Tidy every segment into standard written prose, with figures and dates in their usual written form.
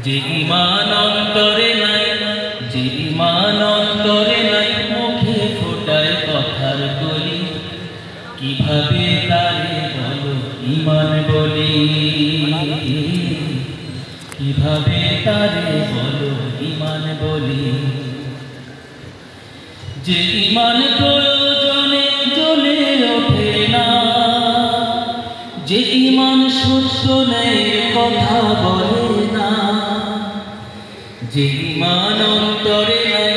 যে ঈমান অন্তরে নাই, যে ঈমান অন্তরে নাই, মুখে ফোটায় কথার কলি, কিভাবে তারে বলো ঈমান বলি, কিভাবে তারে বলো ঈমান বলি। যে ঈমান প্রয়োজনে জ্বলে ওঠে না, যে ঈমান সত্য নেই কথা বলে না, যে ঈমান অন্তরে নাই,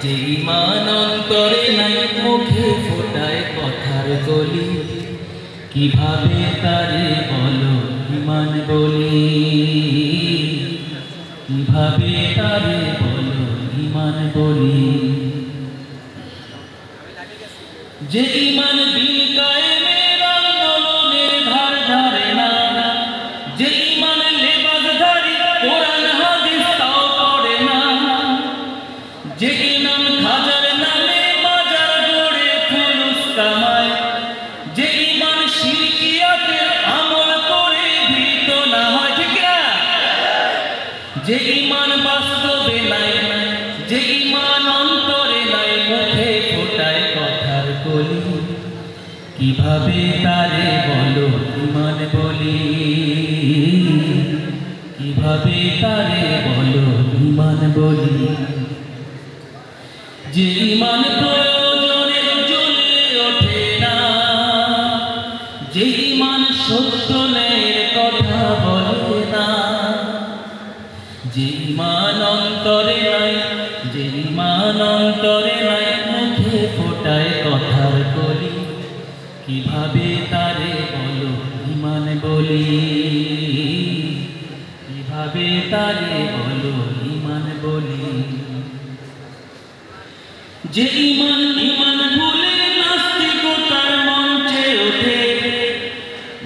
যে ঈমান অন্তরে নাই, মুখে ফোটায় কথার কলি, কিভাবে তারে বলো ঈমান বলি, কিভাবে তারে বলো ঈমান বলি। যে ঈমান দিন কায়েমের আন্দোলনের ধার ধারে না, যে ঈমান লেবাসধারী কোরআন হাদিস তাও পড়ে না, যে ঈমান খাজার নামে মাজার গড়ে ফুলুস কামায়, যে ঈমান শিরকিয়াতের আমল করে ভীত না হয়, ঠিক না? যে ঈমান বাস্তবে নাই, যে ঈমান অন্তরে নাই, মুখে ফোটায় কথার কলি, কিভাবে তারে বলো ঈমান বলি, কিভাবে তারে বলো ঈমান বলি। যে ঈমান প্রয়োজনে জ্বলে ওঠে না, যে ঈমান সত্য নেই কথা বলে না, যে ঈমান অন্তরে নাই, যে ঈমান অন্তরে নাই, মুখে ফোটায় কথার কলি, কিভাবে তারে বলো ঈমান বলি, কিভাবে তারে বলো ঈমান বলি। যে ঈমান ঈমান ভুলে নাস্তিকতার মঞ্চে ওঠে,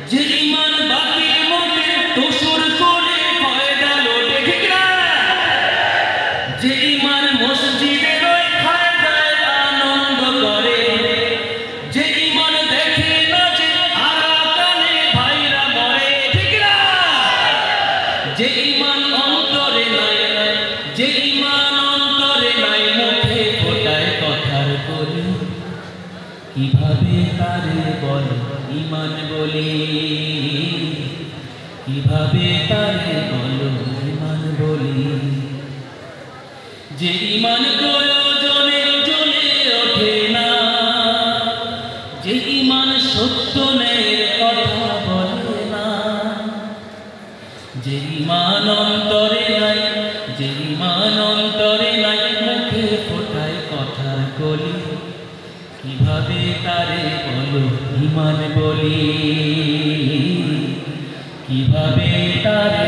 যে ঈমান বাতিল মতে দোসর করে ফয়দা লোটে, ঠিক না? যে ঈমান মসজিদের ওই ফায়দায় আনন্দ করে, যে ঈমান দেখে না যে আরাকানে ভাইরা মরে, ঠিক না? যে ঈমান অন্তরে নাই, যে ঈমান অন্তরে নাই, মুখে ফোটায় কথার কলি, কিভাবে তারে বলো ঈমান বলি, কিভাবে তারে বলো ঈমান বলি। যে ঈমান প্রয়োজনে জ্বলে ওঠে না, যে ঈমান সত্য নেই কথা বলে না, যে ঈমান অন্তরে নাই, যে ঈমান অন্তরে নাই, মুখে ফোটায় কথার কলি, কিভাবে তারে বলো ঈমান বলি, কিভাবে তারে